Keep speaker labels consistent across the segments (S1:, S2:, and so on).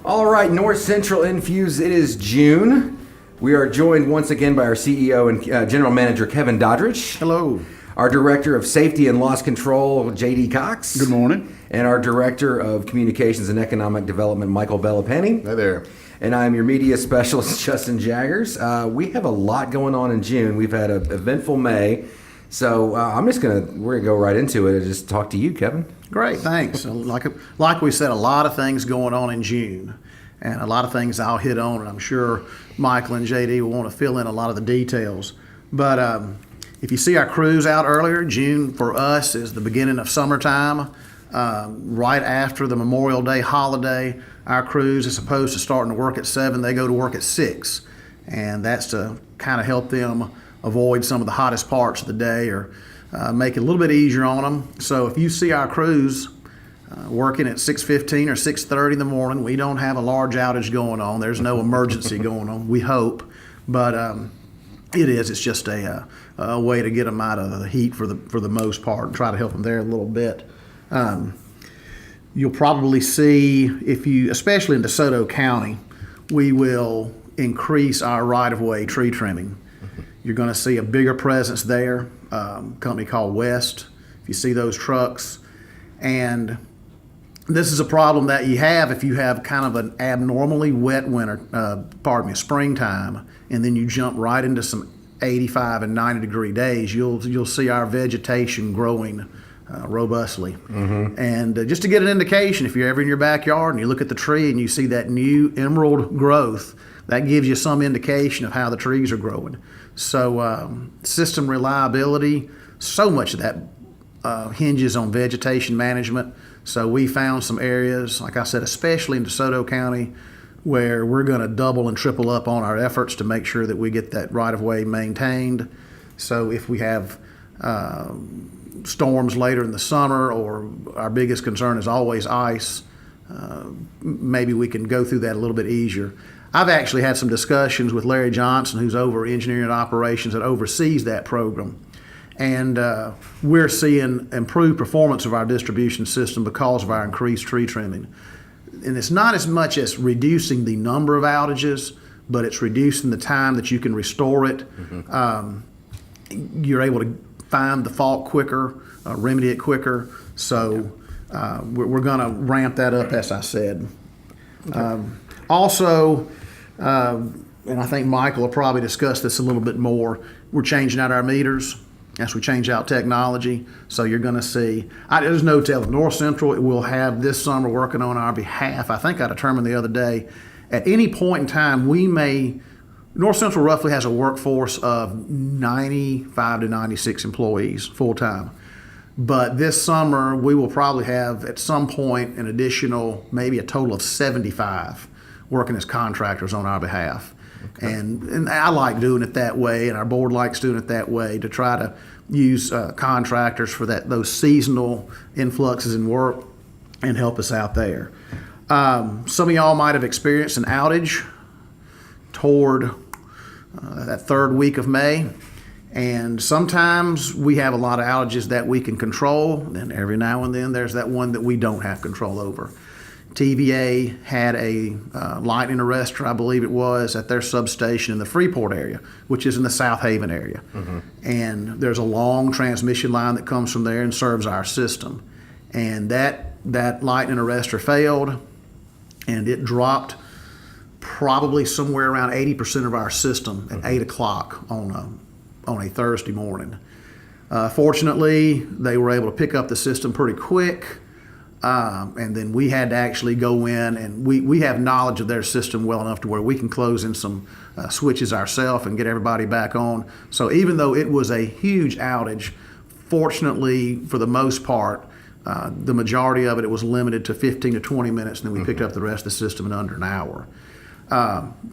S1: All right, Northcentral Nfused, it is June. We are joined once again by our CEO and General Manager, Kevin Doddridge.
S2: Hello.
S1: Our Director of Safety and Loss Control, J.D. Cox.
S2: Good morning.
S1: And our Director of Communications and Economic Development, Michael Bellapenny.
S3: Hi there.
S1: And I'm your Media Specialist, Justin Jaggers. We have a lot going on in June. We've had an eventful May. So we're gonna go right into it and just talk to you, Kevin.
S2: Great, thanks. Like we said, a lot of things going on in June, and a lot of things I'll hit on, and I'm sure Michael and JD will want to fill in a lot of the details. But if you see our crews out earlier, June for us is the beginning of summertime. Right after the Memorial Day holiday, our crews, as opposed to starting to work at 7, they go to work at 6, and that's to kind of help them avoid some of the hottest parts of the day or make it a little bit easier on them. So if you see our crews working at 6:15 or 6:30 in the morning, we don't have a large outage going on. There's no emergency going on, we hope. But it's just a way to get them out of the heat for the most part and try to help them there a little bit. You'll probably see, especially in DeSoto County, we will increase our right-of-way tree trimming. You're going to see a bigger presence there, a company called West, if you see those trucks. And this is a problem that you have if you have kind of an abnormally wet springtime, and then you jump right into some 85 and 90 degree days. You'll see our vegetation growing robustly. Mm-hmm. And just to get an indication, if you're ever in your backyard and you look at the tree and you see that new emerald growth, that gives you some indication of how the trees are growing. So system reliability, so much of that hinges on vegetation management. So we found some areas, like I said, especially in DeSoto County, where we're going to double and triple up on our efforts to make sure that we get that right-of-way maintained. So if we have storms later in the summer, or our biggest concern is always ice, maybe we can go through that a little bit easier. I've actually had some discussions with Larry Johnson, who's over engineering and operations that oversees that program. And we're seeing improved performance of our distribution system because of our increased tree trimming. And it's not as much as reducing the number of outages, but it's reducing the time that you can restore it. Mm-hmm. You're able to find the fault quicker, remedy it quicker. So we're going to ramp that up, as I said. Okay. Also, and I think Michael will probably discuss this a little bit more, we're changing out our meters as we change out technology. So you're going to see, there's no telling, Northcentral will have this summer working on our behalf. I think I determined the other day, at any point in time, Northcentral roughly has a workforce of 95 to 96 employees full-time. But this summer, we will probably have, at some point, an additional, maybe a total of 75 working as contractors on our behalf. Okay. And I like doing it that way, and our board likes doing it that way, to try to use contractors for those seasonal influxes in work and help us out there. Some of y'all might have experienced an outage toward that third week of May. And sometimes we have a lot of outages that we can control. Then every now and then there's that one that we don't have control over. TVA had a lightning arrestor, I believe it was, at their substation in the Freeport area, which is in the South Haven area. Mm-hmm. And there's a long transmission line that comes from there and serves our system. And that lightning arrestor failed, and it dropped probably somewhere around 80% of our system at 8 o'clock on a Thursday morning. Fortunately, they were able to pick up the system pretty quick. And then we had to actually go in, and we have knowledge of their system well enough to where we can close in some switches ourselves and get everybody back on. So even though it was a huge outage, fortunately, for the most part, the majority of it was limited to 15 to 20 minutes, and then we picked up the rest of the system in under an hour.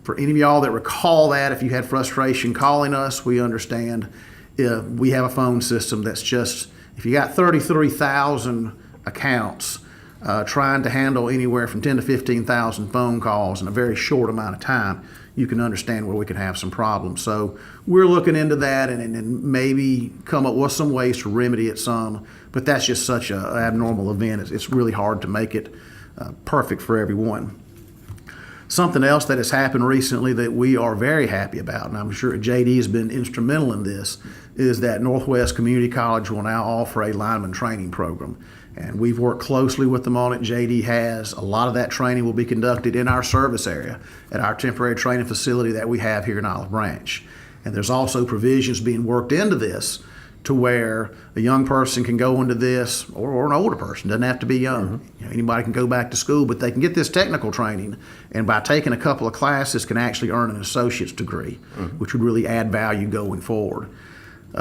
S2: For any of y'all that recall that, if you had frustration calling us, we understand. We have a phone system that's just, if you got 33,000 accounts, trying to handle anywhere from 10 to 15,000 phone calls in a very short amount of time, you can understand where we can have some problems. So we're looking into that and maybe come up with some ways to remedy it some, but that's just such an abnormal event. It's really hard to make it perfect for everyone. Something else that has happened recently that we are very happy about, and I'm sure JD has been instrumental in this, is that Northwest Community College will now offer a lineman training program. And we've worked closely with them on it. JD has. A lot of that training will be conducted in our service area at our temporary training facility that we have here in Olive Branch. And there's also provisions being worked into this to where a young person can go into this, or an older person, doesn't have to be young. You know, anybody can go back to school, but they can get this technical training, and by taking a couple of classes can actually earn an associate's degree, which would really add value going forward.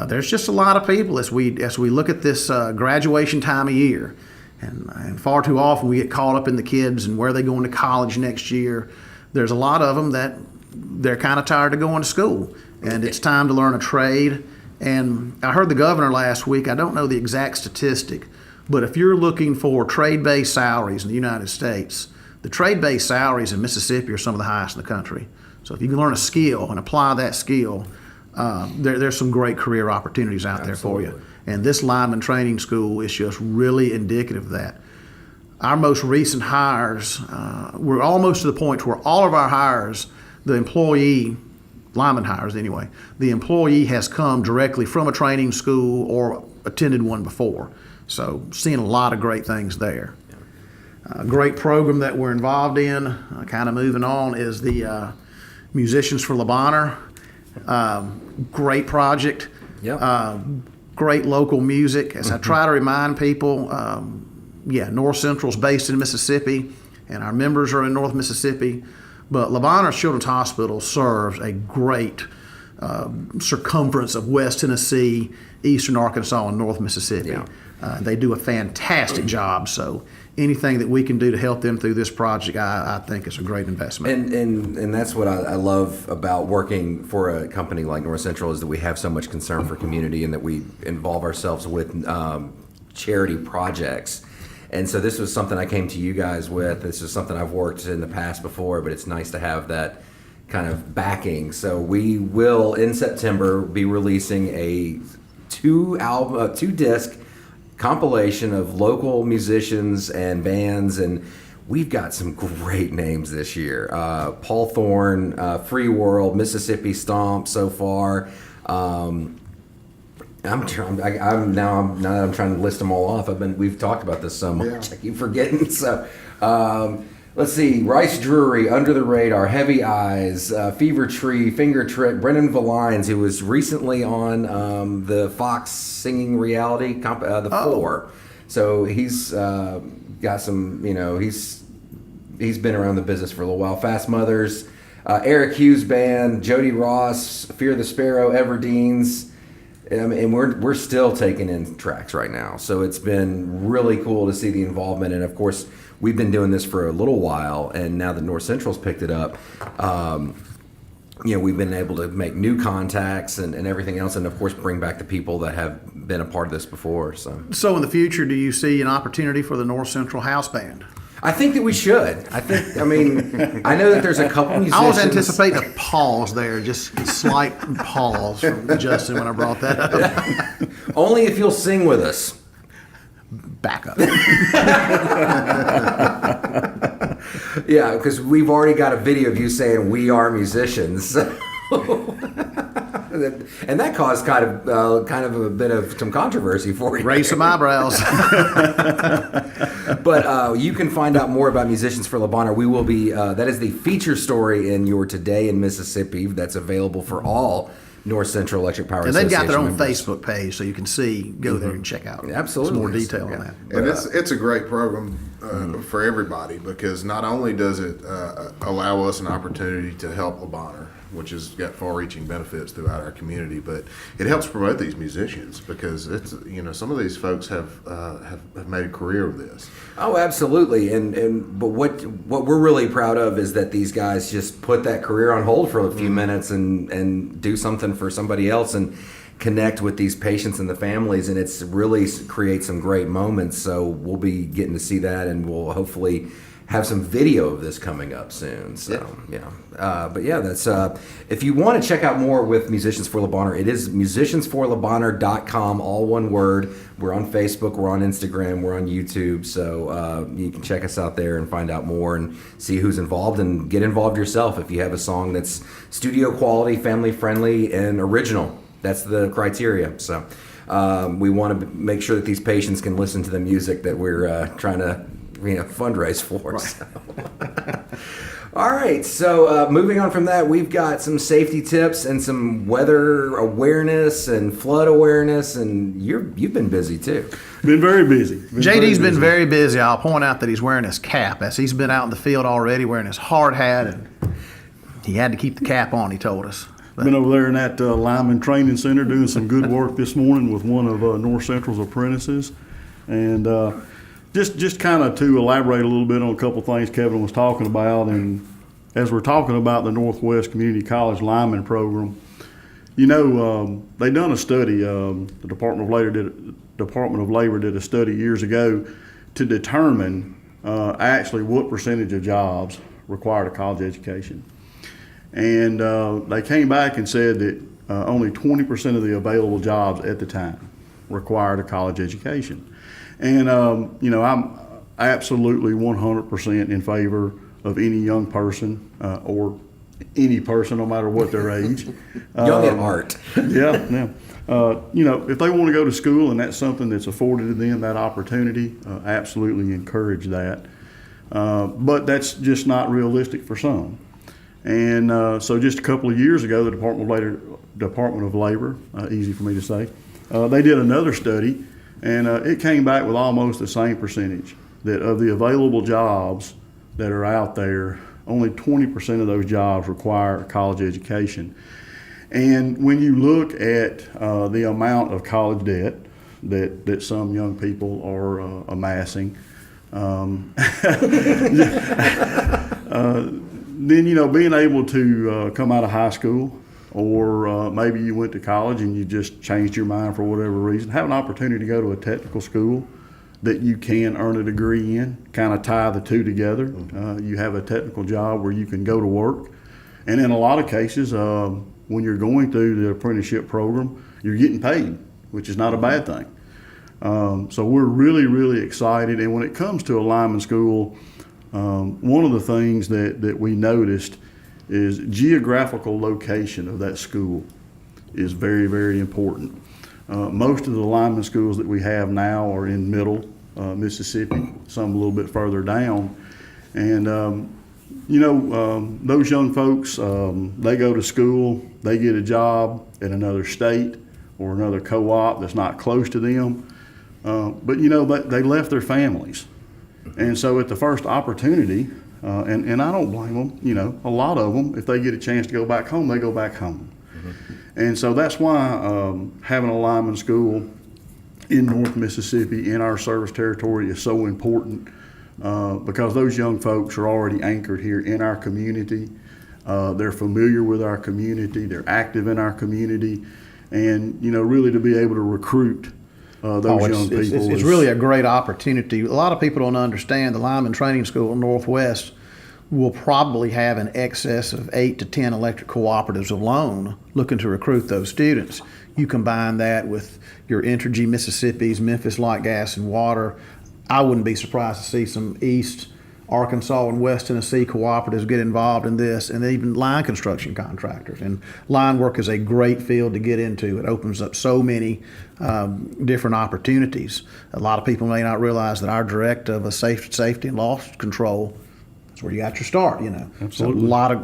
S2: There's just a lot of people as we look at this graduation time of year, and far too often we get caught up in the kids and where they go into college next year. There's a lot of them that they're kind of tired of going to school, and it's time to learn a trade. And I heard the governor last week, I don't know the exact statistic, but if you're looking for trade-based salaries in the United States, the trade-based salaries in Mississippi are some of the highest in the country. So if you can learn a skill and apply that skill, there's some great career opportunities out there for you. And this lineman training school is just really indicative of that. Our most recent hires, we're almost to the point where all of our hires, the employee, lineman hires anyway, the employee has come directly from a training school or attended one before. So seeing a lot of great things there. A great program that we're involved in, kind of moving on, is the Musicians for Bonheur. Great project.
S1: Yep.
S2: Great local music. As I try to remind people, Northcentral's based in Mississippi, and our members are in North Mississippi. But Bonheur Children's Hospital serves a great circumference of West Tennessee, Eastern Arkansas, and North Mississippi.
S1: Yeah.
S2: They do a fantastic job. So anything that we can do to help them through this project, I think is a great investment.
S1: And that's what I love about working for a company like Northcentral, is that we have so much concern for community and that we involve ourselves with charity projects. And so this was something I came to you guys with. This is something I've worked in the past before, but it's nice to have that kind of backing. So we will, in September, be releasing a two-disc compilation of local musicians and bands, and we've got some great names this year. Paul Thorne, Free World, Mississippi Stomp so far. Now that I'm trying to list them all off, we've talked about this so much, I keep forgetting. So, let's see: Rice Drury, Under the Radar, Heavy Eyes, Fever Tree, Finger Trick, Brendan Valines, who was recently on the Fox singing reality the Four. So he's got some, he's been around the business for a little while. Fast Mothers, Eric Hughes Band, Jody Ross, Fear the Sparrow, Everdeens. And we're still taking in tracks right now. So it's been really cool to see the involvement. And of course, we've been doing this for a little while, and now that Northcentral's picked it up, we've been able to make new contacts and everything else, and of course bring back the people that have been a part of this before. So
S2: in the future, do you see an opportunity for the Northcentral House Band?
S1: I think that we should. I know that there's a couple musicians.
S2: I was anticipating a pause there, just a slight pause from Justin when I brought that up.
S1: Only if you'll sing with us.
S2: Back up.
S1: Yeah, because we've already got a video of you saying we are musicians. And that caused kind of a bit of some controversy for you.
S2: Raise some eyebrows.
S1: But you can find out more about Musicians for Bonheur. We will be, that is the feature story in your Today in Mississippi that's available for all Northcentral Electric Power Association.
S2: And they've got their own
S1: members.
S2: Facebook page, so you can go there and check out
S1: Absolutely.
S2: some more detail on that.
S3: And it's a great program for everybody, because not only does it allow us an opportunity to help Bonheur, which has got far-reaching benefits throughout our community, but it helps promote these musicians, because it's some of these folks have made a career of this.
S1: Oh, absolutely. But what we're really proud of is that these guys just put that career on hold for a few minutes and do something for somebody else and connect with these patients and the families, and it's really create some great moments. So we'll be getting to see that, and we'll hopefully have some video of this coming up soon. So but yeah, that's if you want to check out more with Musicians for Le Bonheur, it is musiciansforlebonheur.com, all one word. We're on Facebook, we're on Instagram, we're on YouTube, so you can check us out there and find out more and see who's involved and get involved yourself if you have a song that's studio quality, family friendly, and original. That's the criteria. So we want to make sure that these patients can listen to the music that we're trying to fundraise for. Right. So. All right, so moving on from that, we've got some safety tips and some weather awareness and flood awareness, and you've been busy too.
S4: Been very busy.
S2: JD's been very busy. I'll point out that he's wearing his cap, as he's been out in the field already wearing his hard hat, and he had to keep the cap on, he told us.
S4: Been over there in that lineman training center doing some good work this morning with one of Northcentral's apprentices, and just kind of to elaborate a little bit on a couple things Kevin was talking about, and as we're talking about the Northwest Community College lineman program, they done a study. The Department of Labor did a study years ago to determine actually what percentage of jobs required a college education. And they came back and said that only 20% of the available jobs at the time required a college education. And, I'm absolutely 100% in favor of any young person or any person, no matter what their age.
S1: Young at heart.
S4: Yeah. If they want to go to school and that's something that's afforded to them, that opportunity, absolutely encourage that. But that's just not realistic for some. And so just a couple of years ago, the Department of Labor, easy for me to say, they did another study, and it came back with almost the same percentage, that of the available jobs that are out there, only 20% of those jobs require a college education. And when you look at the amount of college debt that some young people are amassing, then, being able to come out of high school, or maybe you went to college and you just changed your mind for whatever reason, have an opportunity to go to a technical school that you can earn a degree in, kind of tie the two together. You have a technical job where you can go to work. And in a lot of cases, when you're going through the apprenticeship program, you're getting paid, which is not a bad thing. So we're really, really excited. And when it comes to a lineman school, one of the things that we noticed is geographical location of that school is very, very important. Most of the lineman schools that we have now are in middle Mississippi, some a little bit further down. And, those young folks, they go to school, they get a job in another state or another co-op that's not close to them. But they left their families. And so at the first opportunity, and I don't blame them, a lot of them, if they get a chance to go back home, they go back home. Mm-hmm. And so that's why having a lineman school in North Mississippi in our service territory is so important, because those young folks are already anchored here in our community. They're familiar with our community, they're active in our community, and really to be able to recruit those young people.
S2: It's really a great opportunity. A lot of people don't understand the lineman training school in Northwest will probably have an excess of 8 to 10 electric cooperatives alone looking to recruit those students. You combine that with your Entergy Mississippi's, Memphis Light Gas and Water. I wouldn't be surprised to see some East Arkansas and West Tennessee cooperatives get involved in this, and even line construction contractors. And line work is a great field to get into. It opens up so many different opportunities. A lot of people may not realize that our director of safety and loss control is where you got your start.
S4: Absolutely.
S2: So a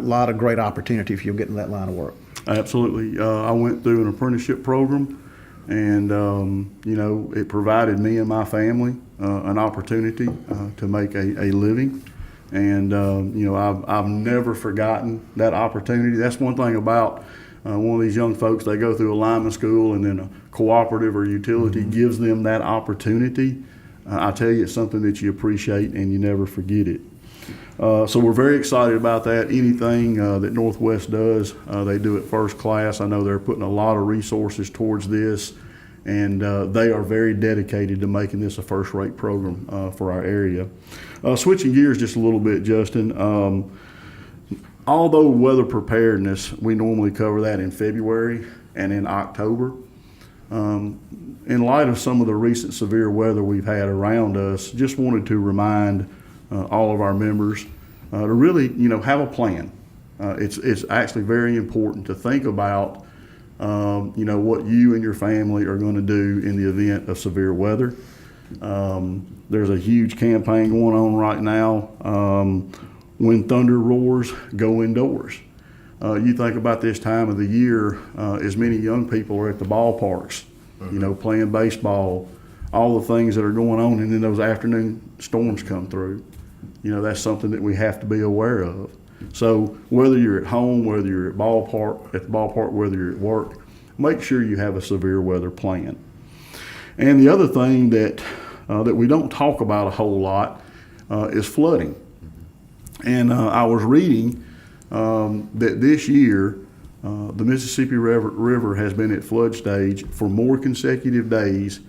S2: lot of great opportunity if you'll get in that line of work.
S4: Absolutely. I went through an apprenticeship program, and it provided me and my family an opportunity to make a living. And I've never forgotten that opportunity. That's one thing about one of these young folks. They go through a lineman school, and then a cooperative or utility gives them that opportunity. I tell you, it's something that you appreciate and you never forget it. So we're very excited about that. Anything that Northwest does, they do it first class. I know they're putting a lot of resources towards this, and they are very dedicated to making this a first-rate program for our area. Switching gears just a little bit, Justin. Although weather preparedness, we normally cover that in February and in October. In light of some of the recent severe weather we've had around us, just wanted to remind all of our members to really, have a plan. It's actually very important to think about, what you and your family are going to do in the event of severe weather. There's a huge campaign going on right now. When thunder roars, go indoors. You think about this time of the year, as many young people are at the ballparks, playing baseball, all the things that are going on, and then those afternoon storms come through. That's something that we have to be aware of. So whether you're at home, whether you're at the ballpark, whether you're at work, make sure you have a severe weather plan. And the other thing that we don't talk about a whole lot is flooding. And I was reading that this year the Mississippi River has been at flood stage for more consecutive days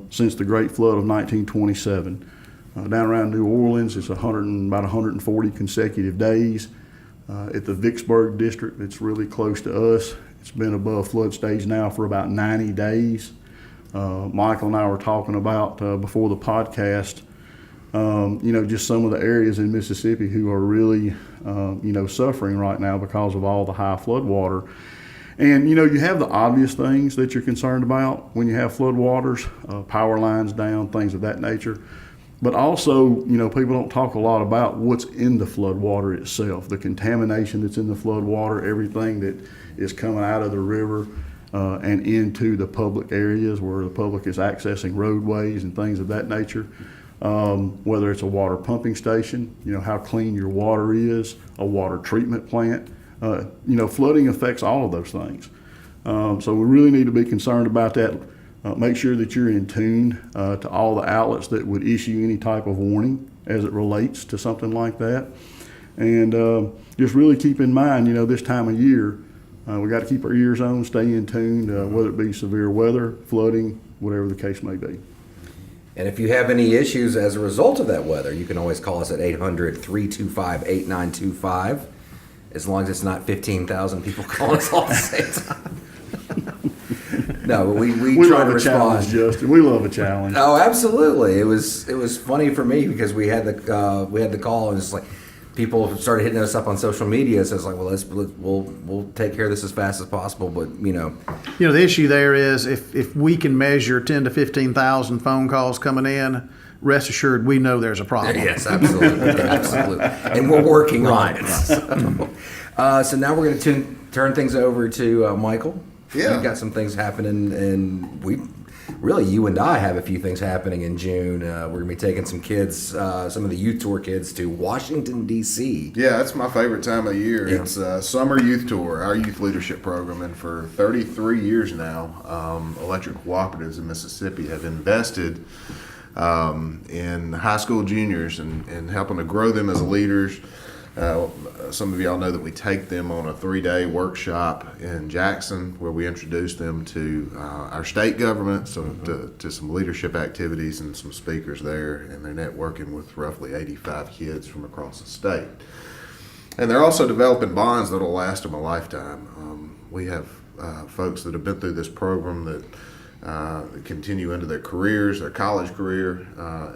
S4: since the Great Flood of 1927. Down around New Orleans, it's about 140 consecutive days. At the Vicksburg district, it's really close to us. It's been above flood stage now for about 90 days. Michael and I were talking about before the podcast, just some of the areas in Mississippi who are really, suffering right now because of all the high flood water. And, you have the obvious things that you're concerned about when you have flood waters, power lines down, things of that nature. But also, people don't talk a lot about what's in the flood water itself, the contamination that's in the flood water, everything that is coming out of the river and into the public areas where the public is accessing roadways and things of that nature. Whether it's a water pumping station, how clean your water is, a water treatment plant. Flooding affects all of those things. So we really need to be concerned about that. Make sure that you're in tune to all the outlets that would issue any type of warning as it relates to something like that. And just really keep in mind, this time of year, we got to keep our ears on, stay in tune, whether it be severe weather, flooding, whatever the case may be.
S1: And if you have any issues as a result of that weather, you can always call us at 800-325-8925, as long as it's not 15,000 people calling us all at the same time. No, but we try
S4: love
S1: to
S4: a
S1: respond.
S4: challenge, Justin. We love a challenge.
S1: Oh, absolutely. It was funny for me because we had the call and it's like people started hitting us up on social media. So it's like, well, we'll take care of this as fast as possible. But
S2: the issue there is if we can measure 10 to 15,000 phone calls coming in, rest assured we know there's a problem.
S1: Yes, absolutely, absolutely, and we're working on it. So now we're going to turn things over to Michael.
S3: Yeah.
S1: We've got some things happening, and you and I have a few things happening in June. We're going to be taking some kids, some of the youth tour kids, to Washington, D.C.
S3: Yeah, that's my favorite time of year.
S1: Yeah.
S3: It's Summer Youth Tour, our youth leadership program. And for 33 years now, electric cooperatives in Mississippi have invested in high school juniors and helping to grow them as leaders. Some of y'all know that we take them on a 3-day workshop in Jackson where we introduce them to our state government, to some leadership activities and some speakers there, and they're networking with roughly 85 kids from across the state. And they're also developing bonds that will last them a lifetime. We have folks that have been through this program that continue into their careers, their college career,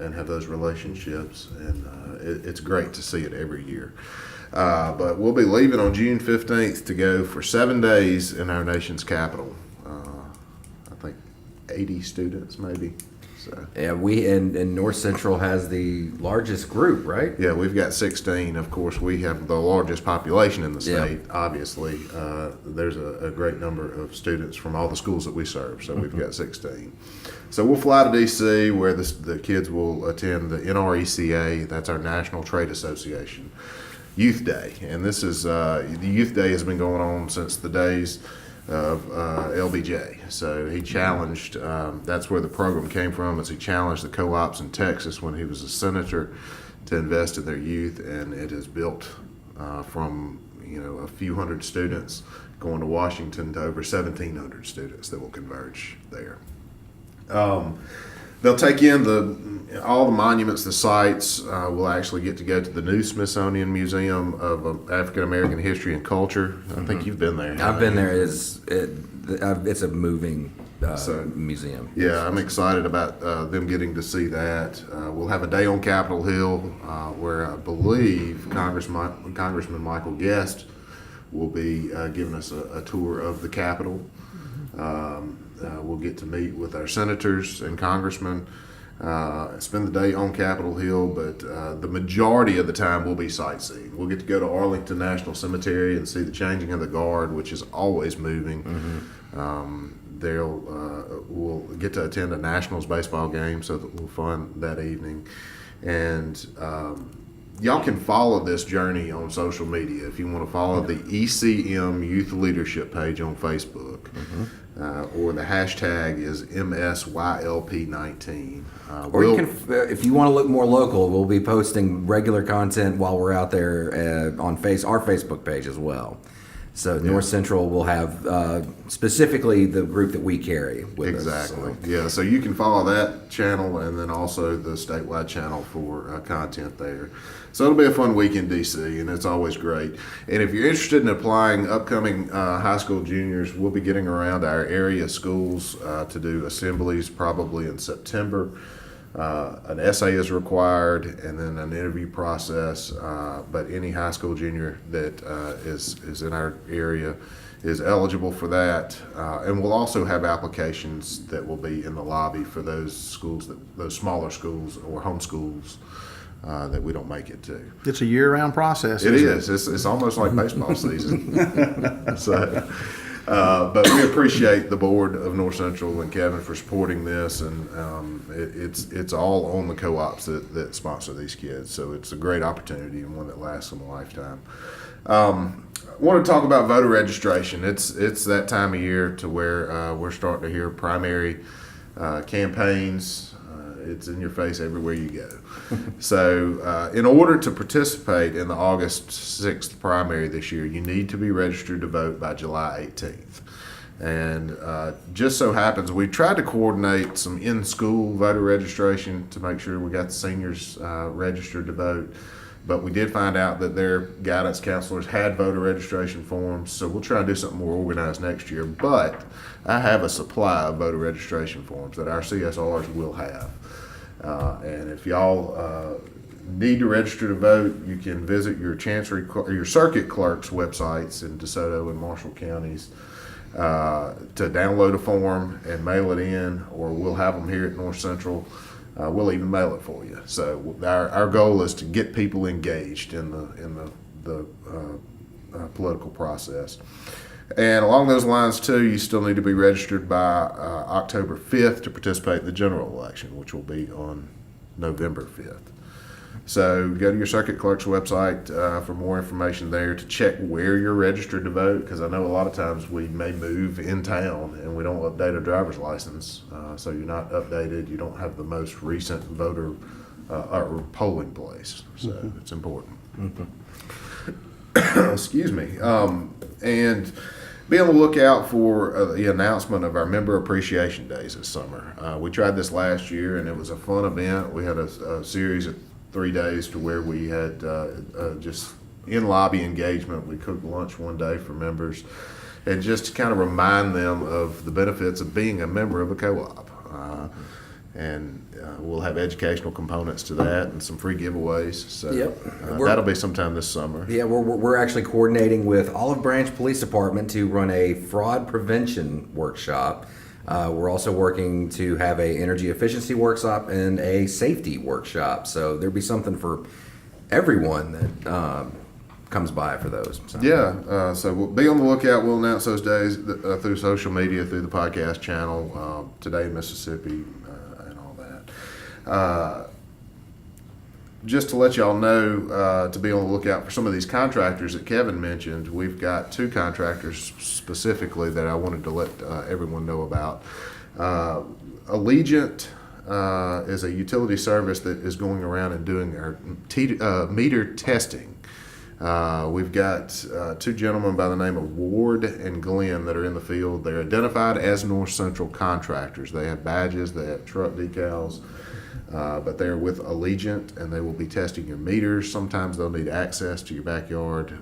S3: and have those relationships. And it's great to see it every year. But we'll be leaving on June 15th to go for 7 days in our nation's capital. I think 80 students maybe. So.
S1: Yeah, and Northcentral has the largest group, right?
S3: Yeah, we've got 16. Of course, we have the largest population in the state.
S1: Yeah.
S3: Obviously, there's a great number of students from all the schools that we serve, so we've got 16. So we'll fly to D.C. where the kids will attend the NRECA, that's our National Trade Association, Youth Day. And this is, the Youth Day has been going on since the days of LBJ. So he challenged, that's where the program came from, is he challenged the co-ops in Texas when he was a senator to invest in their youth, and it has built from a few hundred students going to Washington to over 1,700 students that will converge there. They'll take in all the monuments, the sites. We'll actually get to go to the new Smithsonian Museum of African American History and Culture. I think you've been there.
S1: I've been there. It's a moving museum.
S3: Yeah, I'm excited about them getting to see that. We'll have a day on Capitol Hill where I believe Congressman Michael Guest will be giving us a tour of the Capitol. We'll get to meet with our senators and congressmen, spend the day on Capitol Hill, but the majority of the time will be sightseeing. We'll get to go to Arlington National Cemetery and see the changing of the guard, which is always moving. We'll get to attend a Nationals baseball game, so that we'll fun that evening. And y'all can follow this journey on social media. If you want to follow the ECM Youth Leadership page on Facebook, or the hashtag is MSYLP19.
S1: Or you can, if you want to look more local, we'll be posting regular content while we're out there on our Facebook page as well. So North Central will have specifically the group that we carry with us.
S3: Exactly. Yeah, so you can follow that channel and then also the statewide channel for content there. So it'll be a fun week in D.C., and it's always great. And if you're interested in applying upcoming high school juniors, we'll be getting around our area schools to do assemblies probably in September. An essay is required and then an interview process, but any high school junior that is in our area is eligible for that. And we'll also have applications that will be in the lobby for those schools, those smaller schools or home schools that we don't make it to.
S2: It's a year-round process.
S3: It is. It's almost like baseball season. But we appreciate the board of North Central and Kevin for supporting this, and it's all on the co-ops that sponsor these kids. So it's a great opportunity and one that lasts them a lifetime. I want to talk about voter registration. It's that time of year to where we're starting to hear primary campaigns. It's in your face everywhere you go. So in order to participate in the August 6th primary this year, you need to be registered to vote by July 18th. And just so happens, we tried to coordinate some in-school voter registration to make sure we got the seniors registered to vote. But we did find out that their guidance counselors had voter registration forms, so we'll try to do something more organized next year. But I have a supply of voter registration forms that our CSRs will have. And if y'all need to register to vote, you can visit your your circuit clerk's websites in DeSoto and Marshall counties to download a form and mail it in, or we'll have them here at North Central. We'll even mail it for you. So our goal is to get people engaged in the political process. And along those lines, too, you still need to be registered by October 5th to participate in the general election, which will be on November 5th. So go to your circuit clerk's website for more information there to check where you're registered to vote, because I know a lot of times we may move in town and we don't update a driver's license, so you're not updated, you don't have the most recent voter or polling place, so it's important. Excuse me. And be on the lookout for the announcement of our Member Appreciation Days this summer. We tried this last year, and it was a fun event. We had a series of 3 days to where we had just in-lobby engagement. We cooked lunch one day for members, and just to kind of remind them of the benefits of being a member of a co-op. And we'll have educational components to that and some free giveaways. So that'll be sometime this summer.
S1: Yeah, we're actually coordinating with Olive Branch Police Department to run a fraud prevention workshop. We're also working to have a energy efficiency workshop and a safety workshop. So there'll be something for everyone that comes by for those. So.
S3: Yeah, so we'll be on the lookout. We'll announce those days through social media, through the podcast channel, Today in Mississippi, and all that. Just to let y'all know, to be on the lookout for some of these contractors that Kevin mentioned, we've got 2 contractors specifically that I wanted to let everyone know about. Allegiant is a utility service that is going around and doing our meter testing We've got two gentlemen by the name of Ward and Glenn that are in the field. They're identified as North Central contractors. They have badges, they have truck decals, but they're with Allegiant, and they will be testing your meters. Sometimes they'll need access to your backyard.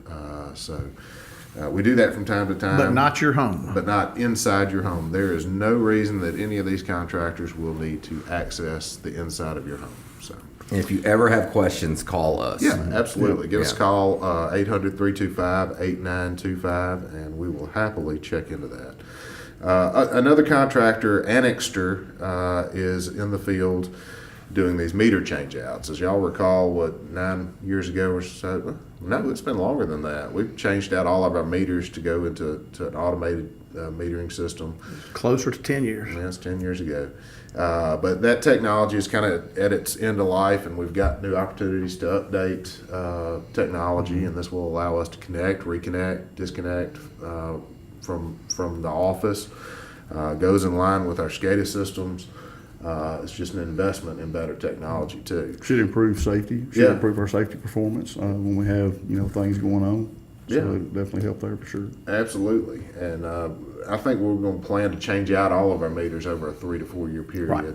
S3: We do that from time to time.
S2: But not your home.
S3: But not inside your home. There is no reason that any of these contractors will need to access the inside of your home. So.
S1: And if you ever have questions, call us.
S3: Yeah, absolutely. Give us a
S1: Yeah.
S3: call, 800-325-8925, and we will happily check into that. Another contractor, Annexter, is in the field doing these meter change outs. As y'all recall, 9 years ago or so? No, it's been longer than that. We've changed out all of our meters to go into an automated metering system.
S2: Closer to 10 years.
S3: That's 10 years ago. But that technology is kind of at its end of life, and we've got new opportunities to update technology, and this will allow us to connect, reconnect, disconnect from the office. Goes in line with our SCADA systems. It's just an investment in better technology too.
S4: Should improve safety. Should
S3: Yeah.
S4: improve our safety performance when we have things going on. So
S3: Yeah.
S4: it'll definitely help there for sure.
S3: Absolutely, and I think we're going to plan to change out all of our meters over a 3 to 4 year period.
S2: Right.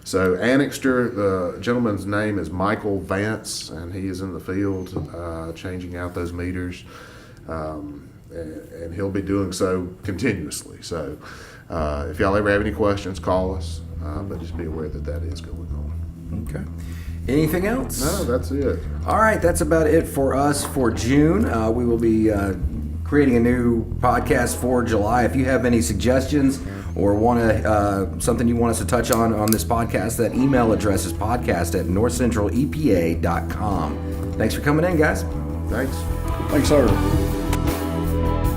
S3: So Annexter, the gentleman's name is Michael Vance, and he is in the field changing out those meters, and he'll be doing so continuously. So if y'all ever have any questions, call us, but just be aware that that is going on.
S1: Okay. Anything else?
S3: No, that's it.
S1: All right, that's about it for us for June. We will be creating a new podcast for July. If you have any suggestions or want to something you want us to touch on this podcast, that email address is podcast@northcentralepa.com. Thanks for coming in, guys.
S3: Thanks.
S4: Thanks, sir.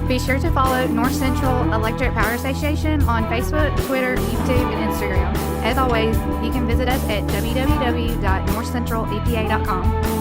S5: Be sure to follow North Central Electric Power Association on Facebook, Twitter, YouTube, and Instagram. As always, you can visit us at www.northcentralepa.com.